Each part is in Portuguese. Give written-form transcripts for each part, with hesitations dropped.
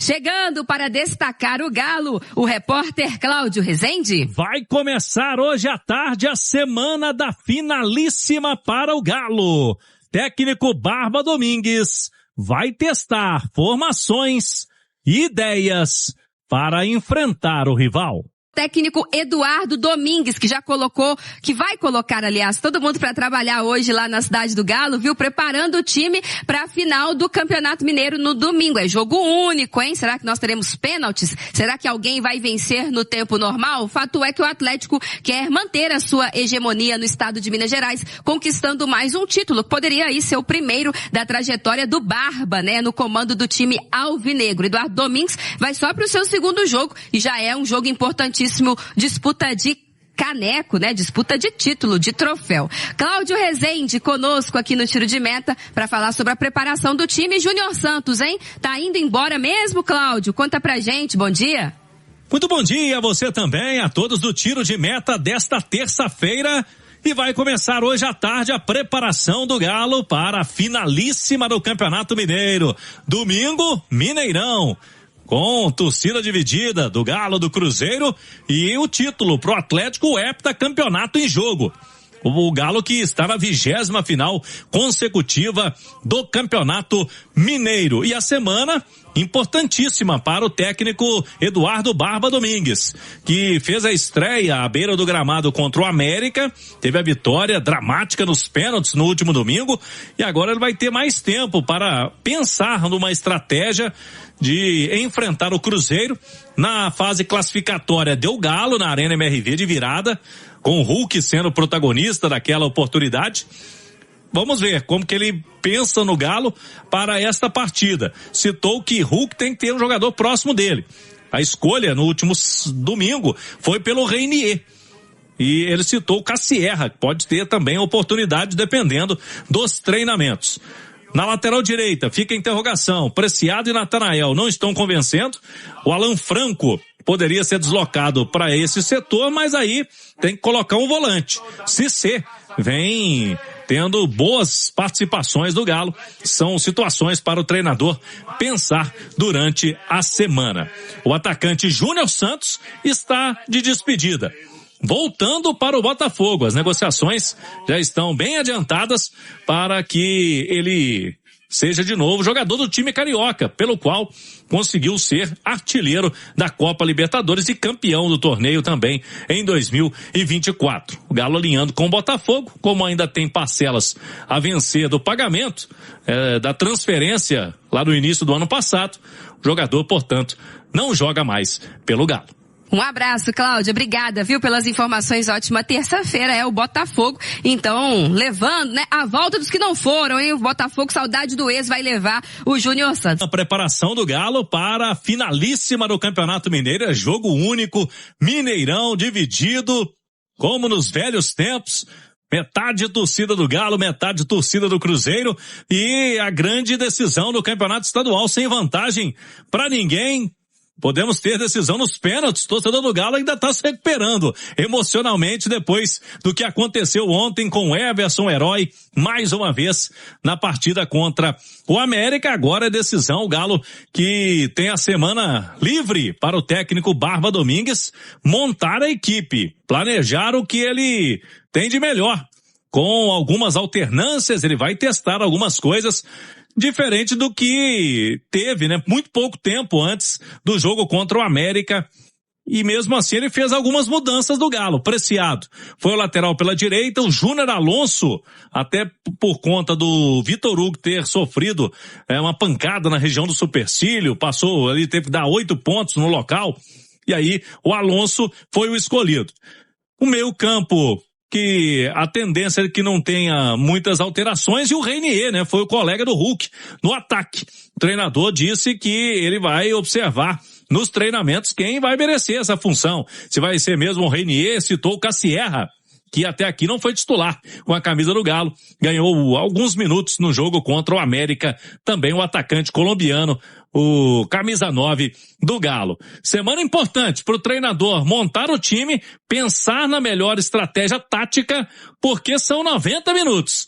Chegando para destacar o Galo, o repórter Cláudio Rezende. Vai começar hoje à tarde a semana da finalíssima para o Galo. Técnico Barba Domingues vai testar formações e ideias para enfrentar o rival. Técnico Eduardo Domingues, que vai colocar, aliás, todo mundo para trabalhar hoje lá na cidade do Galo, viu? Preparando o time para a final do Campeonato Mineiro no domingo. É jogo único, hein? Será que nós teremos pênaltis? Será que alguém vai vencer no tempo normal? O fato é que o Atlético quer manter a sua hegemonia no estado de Minas Gerais, conquistando mais um título. Poderia aí ser o primeiro da trajetória do Barba, né? No comando do time alvinegro. Eduardo Domingues vai só para o seu segundo jogo e já é um jogo importantíssimo. Disputa de caneco, né? Disputa de título, de troféu. Cláudio Rezende conosco aqui no Tiro de Meta para falar sobre a preparação do time. Júnior Santos, hein? Tá indo embora mesmo, Cláudio? Conta pra gente. Bom dia. Muito bom dia a você também, a todos do Tiro de Meta desta terça-feira. E vai começar hoje à tarde a preparação do Galo para a finalíssima do Campeonato Mineiro. Domingo, Mineirão. Com torcida dividida do Galo, do Cruzeiro e o título pro Atlético, o heptacampeonato em jogo. O Galo que está na 20ª final consecutiva do Campeonato Mineiro. E a semana importantíssima para o técnico Eduardo Barba Domingues, que fez a estreia à beira do gramado contra o América, teve a vitória dramática nos pênaltis no último domingo e agora ele vai ter mais tempo para pensar numa estratégia de enfrentar o Cruzeiro na fase classificatória. Deu Galo na Arena MRV de virada, com o Hulk sendo protagonista daquela oportunidade. Vamos ver como que ele pensa no Galo para esta partida. Citou que Hulk tem que ter um jogador próximo dele. A escolha no último domingo foi pelo Reinier. E ele citou o Cassierra, que pode ter também oportunidade dependendo dos treinamentos. Na lateral direita, fica a interrogação. Preciado e Natanael não estão convencendo. O Alan Franco poderia ser deslocado para esse setor, mas aí tem que colocar um volante. Cissé vem tendo boas participações do Galo. São situações para o treinador pensar durante a semana. O atacante Júnior Santos está de despedida. Voltando para o Botafogo, as negociações já estão bem adiantadas para que ele seja de novo jogador do time carioca, pelo qual conseguiu ser artilheiro da Copa Libertadores e campeão do torneio também em 2024. O Galo alinhando com o Botafogo, como ainda tem parcelas a vencer do pagamento da transferência lá no início do ano passado, o jogador, portanto, não joga mais pelo Galo. Um abraço, Cláudia. Obrigada, viu, pelas informações. Ótima terça-feira é o Botafogo. Então, levando, né, a volta dos que não foram, hein? O Botafogo, saudade do ex, vai levar o Júnior Santos. A preparação do Galo para a finalíssima do Campeonato Mineiro. É jogo único, Mineirão dividido, como nos velhos tempos. Metade torcida do Galo, metade torcida do Cruzeiro e a grande decisão do Campeonato Estadual sem vantagem para ninguém. Podemos ter decisão nos pênaltis. O torcedor do Galo ainda está se recuperando emocionalmente depois do que aconteceu ontem com o Everson Herói, mais uma vez na partida contra o América. Agora é decisão. O Galo que tem a semana livre para o técnico Barba Domingues montar a equipe, planejar o que ele tem de melhor. Com algumas alternâncias, ele vai testar algumas coisas diferente do que teve, né? Muito pouco tempo antes do jogo contra o América. E mesmo assim ele fez algumas mudanças do Galo. Preciado foi o lateral pela direita, o Júnior Alonso, até por conta do Vitor Hugo ter sofrido uma pancada na região do supercílio, passou ali, teve que dar 8 pontos no local. E aí o Alonso foi o escolhido. O meio-campo, que a tendência é que não tenha muitas alterações, e o Reinier, né, foi o colega do Hulk no ataque. O treinador disse que ele vai observar nos treinamentos quem vai merecer essa função. Se vai ser mesmo o Reinier, citou o Cassierra, que até aqui não foi titular com a camisa do Galo, ganhou alguns minutos no jogo contra o América, também o atacante colombiano, o camisa 9 do Galo. Semana importante para o treinador montar o time, pensar na melhor estratégia tática, porque são 90 minutos.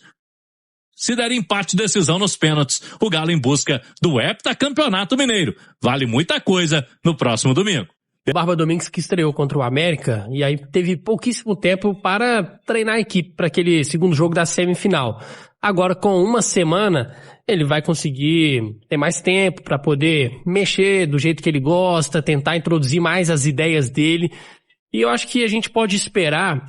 Se der empate, decisão nos pênaltis. O Galo em busca do heptacampeonato mineiro. Vale muita coisa no próximo domingo. O Barba Domingues que estreou contra o América e aí teve pouquíssimo tempo para treinar a equipe para aquele segundo jogo da semifinal. Agora, com uma semana, ele vai conseguir ter mais tempo para poder mexer do jeito que ele gosta, tentar introduzir mais as ideias dele. E eu acho que a gente pode esperar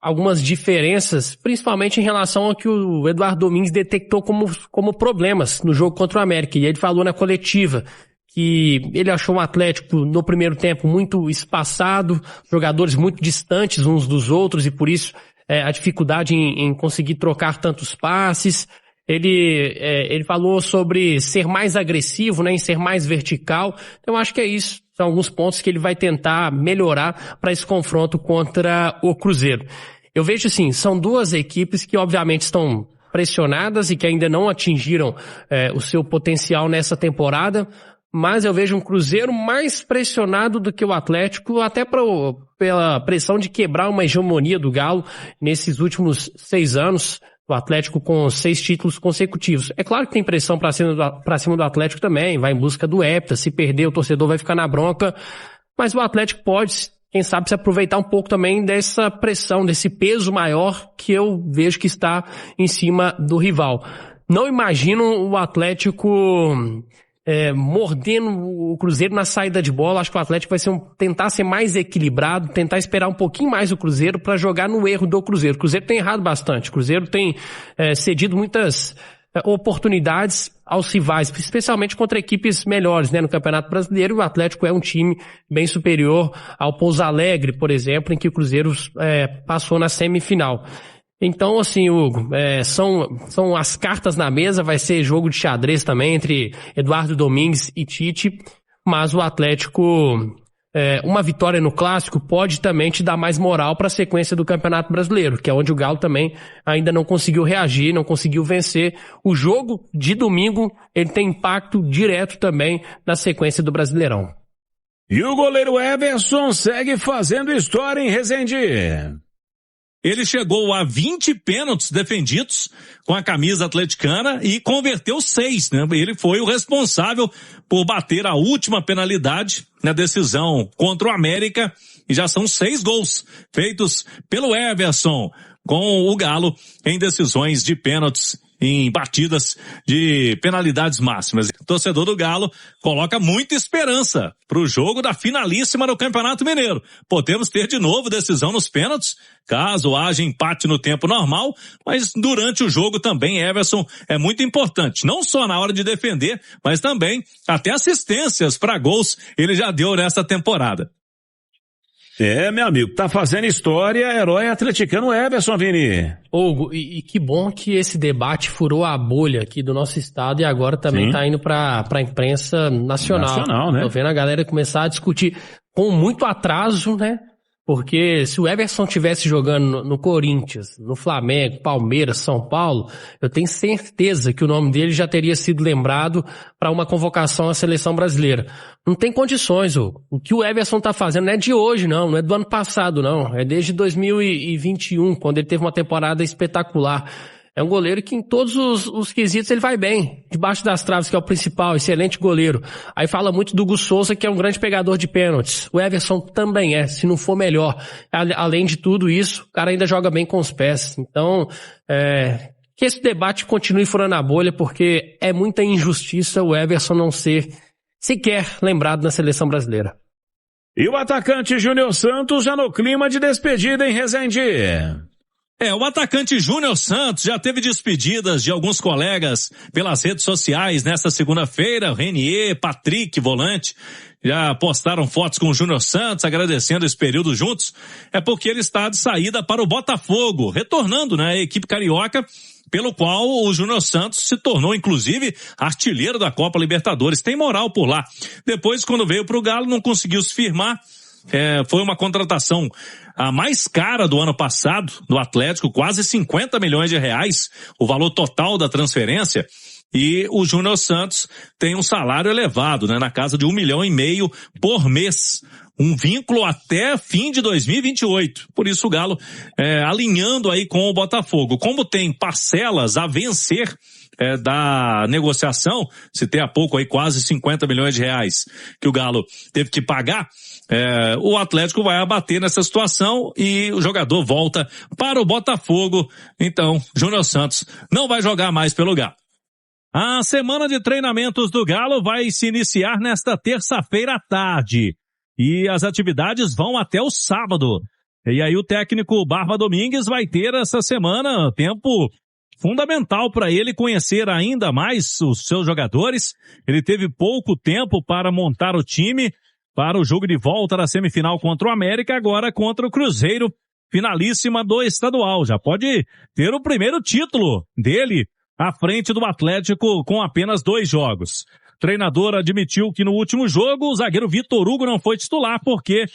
algumas diferenças, principalmente em relação ao que o Eduardo Domingues detectou como problemas no jogo contra o América. E ele falou na coletiva que ele achou o Atlético no primeiro tempo muito espaçado, jogadores muito distantes uns dos outros e por isso a dificuldade em conseguir trocar tantos passes. Ele falou sobre ser mais agressivo, né, em ser mais vertical. Então eu acho que é isso. São alguns pontos que ele vai tentar melhorar para esse confronto contra o Cruzeiro. Eu vejo assim, são duas equipes que obviamente estão pressionadas e que ainda não atingiram o seu potencial nessa temporada, mas eu vejo um Cruzeiro mais pressionado do que o Atlético, até pela pressão de quebrar uma hegemonia do Galo nesses últimos 6 anos, o Atlético com 6 títulos consecutivos. É claro que tem pressão pra cima do Atlético também, vai em busca do hepta, se perder o torcedor vai ficar na bronca, mas o Atlético pode, quem sabe, se aproveitar um pouco também dessa pressão, desse peso maior que eu vejo que está em cima do rival. Não imagino o Atlético mordendo o Cruzeiro na saída de bola. Acho que o Atlético vai tentar ser mais equilibrado, tentar esperar um pouquinho mais o Cruzeiro para jogar no erro do Cruzeiro. O Cruzeiro tem errado bastante. O Cruzeiro tem cedido muitas oportunidades aos rivais, especialmente contra equipes melhores, né, no Campeonato Brasileiro. O Atlético é um time bem superior ao Pouso Alegre, por exemplo, em que o Cruzeiro passou na semifinal. Então, assim, Hugo, são as cartas na mesa, vai ser jogo de xadrez também entre Eduardo Domingues e Tite, mas o Atlético, uma vitória no Clássico pode também te dar mais moral para a sequência do Campeonato Brasileiro, que é onde o Galo também ainda não conseguiu reagir, não conseguiu vencer. O jogo de domingo, ele tem impacto direto também na sequência do Brasileirão. E o goleiro Everson segue fazendo história em Resende. Ele chegou a 20 pênaltis defendidos com a camisa atleticana e converteu 6, né? Ele foi o responsável por bater a última penalidade na decisão contra o América e já são 6 gols feitos pelo Everson com o Galo em decisões de pênaltis em batidas de penalidades máximas. O torcedor do Galo coloca muita esperança para o jogo da finalíssima do Campeonato Mineiro. Podemos ter de novo decisão nos pênaltis, caso haja empate no tempo normal, mas durante o jogo também Everson é muito importante, não só na hora de defender, mas também até assistências para gols ele já deu nessa temporada. Meu amigo, tá fazendo história, herói atleticano Everson, Vini. Hugo, e que bom que esse debate furou a bolha aqui do nosso estado e agora também tá indo pra imprensa nacional, né? Tô vendo a galera começar a discutir com muito atraso, né? Porque se o Everson tivesse jogando no Corinthians, no Flamengo, Palmeiras, São Paulo, eu tenho certeza que o nome dele já teria sido lembrado para uma convocação à seleção brasileira. Não tem condições, o que o Everson tá fazendo não é de hoje, não é do ano passado, não. É desde 2021, quando ele teve uma temporada espetacular. É um goleiro que em todos os quesitos ele vai bem. Debaixo das traves, que é o principal, excelente goleiro. Aí fala muito do Gus Souza, que é um grande pegador de pênaltis. O Everson também é, se não for melhor. Além de tudo isso, o cara ainda joga bem com os pés. Então, que esse debate continue furando a bolha, porque é muita injustiça o Everson não ser sequer lembrado na seleção brasileira. E o atacante Júnior Santos já no clima de despedida em Resende. O atacante Júnior Santos já teve despedidas de alguns colegas pelas redes sociais nesta segunda-feira. Renier, Patrick, volante, já postaram fotos com o Júnior Santos, agradecendo esse período juntos. É porque ele está de saída para o Botafogo, retornando, né, a equipe carioca, pelo qual o Júnior Santos se tornou, inclusive, artilheiro da Copa Libertadores. Tem moral por lá. Depois, quando veio para o Galo, não conseguiu se firmar. Foi uma contratação a mais cara do ano passado do Atlético, quase 50 milhões de reais, o valor total da transferência. E o Júnior Santos tem um salário elevado, né, na casa de 1,5 milhão por mês. um vínculo até fim de 2028. Por isso o Galo alinhando aí com o Botafogo. Como tem parcelas a vencer da negociação, citei há pouco aí quase 50 milhões de reais que o Galo teve que pagar, o Atlético vai abater nessa situação e o jogador volta para o Botafogo. Então, Júnior Santos não vai jogar mais pelo Galo. A semana de treinamentos do Galo vai se iniciar nesta terça-feira à tarde e as atividades vão até o sábado. E aí o técnico Barba Domingues vai ter essa semana tempo fundamental para ele conhecer ainda mais os seus jogadores. Ele teve pouco tempo para montar o time para o jogo de volta da semifinal contra o América, agora contra o Cruzeiro, finalíssima do estadual. Já pode ter o primeiro título dele à frente do Atlético com apenas 2 jogos. O treinador admitiu que no último jogo o zagueiro Vitor Hugo não foi titular porque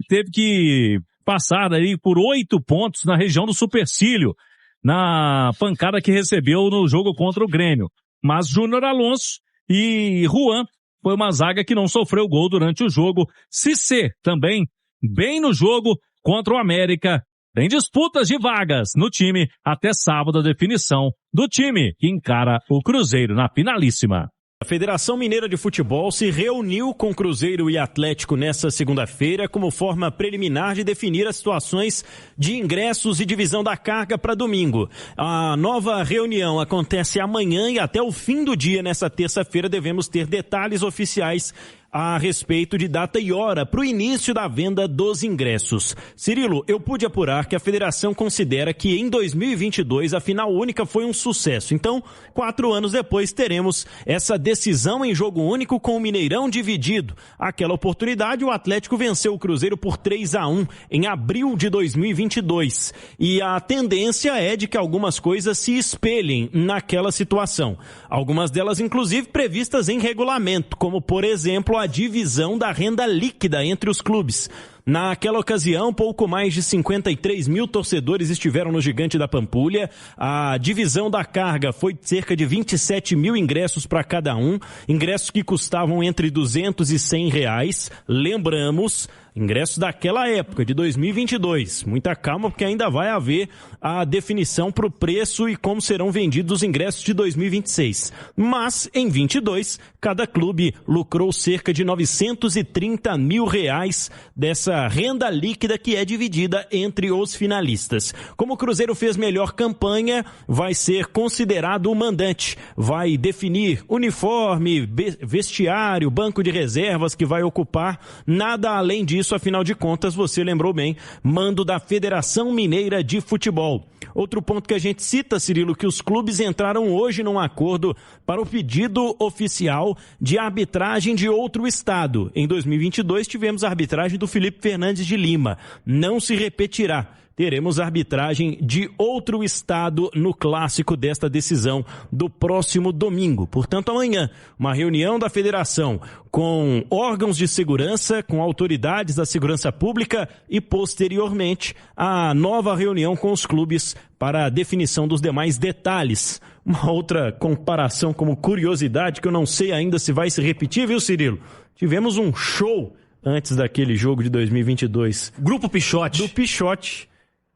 teve que passar aí por 8 pontos na região do supercílio, na pancada que recebeu no jogo contra o Grêmio. Mas Júnior Alonso e Juan foi uma zaga que não sofreu gol durante o jogo. Cissé também bem no jogo contra o América. Tem disputas de vagas no time até sábado a definição do time que encara o Cruzeiro na finalíssima. A Federação Mineira de Futebol se reuniu com Cruzeiro e Atlético nesta segunda-feira como forma preliminar de definir as situações de ingressos e divisão da carga para domingo. A nova reunião acontece amanhã e até o fim do dia, nesta terça-feira, devemos ter detalhes oficiais a respeito de data e hora para o início da venda dos ingressos. Cirilo, eu pude apurar que a federação considera que em 2022 a final única foi um sucesso. Então, 4 anos depois teremos essa decisão em jogo único com o Mineirão dividido. Aquela oportunidade o Atlético venceu o Cruzeiro por 3-1 em abril de 2022. E a tendência é de que algumas coisas se espelhem naquela situação. Algumas delas inclusive previstas em regulamento, como por exemplo a divisão da renda líquida entre os clubes. Naquela ocasião, pouco mais de 53 mil torcedores estiveram no Gigante da Pampulha. A divisão da carga foi cerca de 27 mil ingressos para cada um, ingressos que custavam entre 200 e 100 reais. Lembramos, ingressos daquela época, de 2022. Muita calma, porque ainda vai haver a definição para o preço e como serão vendidos os ingressos de 2026. Mas, em 22, cada clube lucrou cerca de 930 mil reais dessa renda líquida que é dividida entre os finalistas. Como o Cruzeiro fez melhor campanha, vai ser considerado o mandante. Vai definir uniforme, vestiário, banco de reservas que vai ocupar. Nada além disso, afinal de contas, você lembrou bem, mando da Federação Mineira de Futebol. Outro ponto que a gente cita, Cirilo, que os clubes entraram hoje num acordo para o pedido oficial de arbitragem de outro estado. Em 2022 tivemos a arbitragem do Felipe Fernandes de Lima. Não se repetirá. Teremos arbitragem de outro estado no clássico desta decisão do próximo domingo. Portanto, amanhã, uma reunião da federação com órgãos de segurança, com autoridades da segurança pública e, posteriormente, a nova reunião com os clubes para a definição dos demais detalhes. Uma outra comparação como curiosidade, que eu não sei ainda se vai se repetir, viu, Cirilo? Tivemos um show antes daquele jogo de 2022. Grupo Pichote. Do Pichote.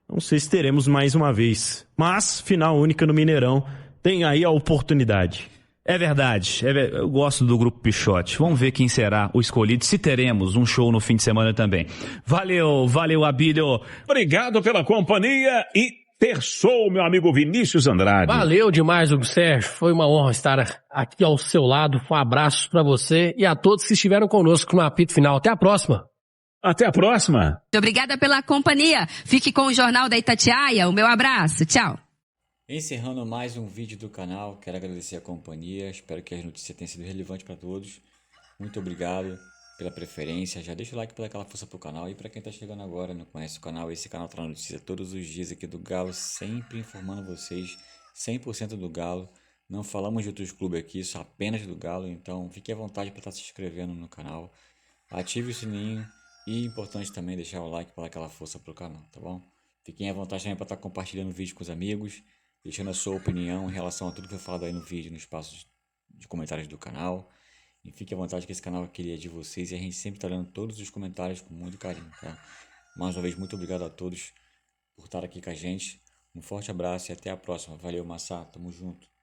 Não sei se teremos mais uma vez. Mas, final única no Mineirão, tem aí a oportunidade. É verdade. Eu gosto do Grupo Pichote. Vamos ver quem será o escolhido, se teremos um show no fim de semana também. Valeu, Abílio. Obrigado pela companhia e terçou, meu amigo Vinícius Andrade. Valeu demais, Hugo Sérgio. Foi uma honra estar aqui ao seu lado. Um abraço para você e a todos que estiveram conosco no apito final. Até a próxima. Até a próxima. Muito obrigada pela companhia. Fique com o Jornal da Itatiaia. O meu abraço. Tchau. Encerrando mais um vídeo do canal, quero agradecer a companhia. Espero que as notícias tenham sido relevantes para todos. Muito obrigado pela preferência. Já deixa o like para dar aquela força pro canal. E para quem está chegando agora, não conhece o canal, esse canal traz notícia todos os dias aqui do Galo, sempre informando vocês 100% do Galo. Não falamos de outros clubes aqui, só apenas do Galo. Então fique à vontade para estar se inscrevendo no canal. Ative o sininho. E importante também deixar o like para dar aquela força pro canal, tá bom? Fiquem à vontade também para estar compartilhando o vídeo com os amigos, deixando a sua opinião em relação a tudo que foi falado aí no vídeo, no espaço de comentários do canal. E fique à vontade que esse canal aqui é de vocês e a gente sempre tá lendo todos os comentários com muito carinho, tá? Mais uma vez, muito obrigado a todos por estar aqui com a gente. Um forte abraço e até a próxima. Valeu, Massá. Tamo junto.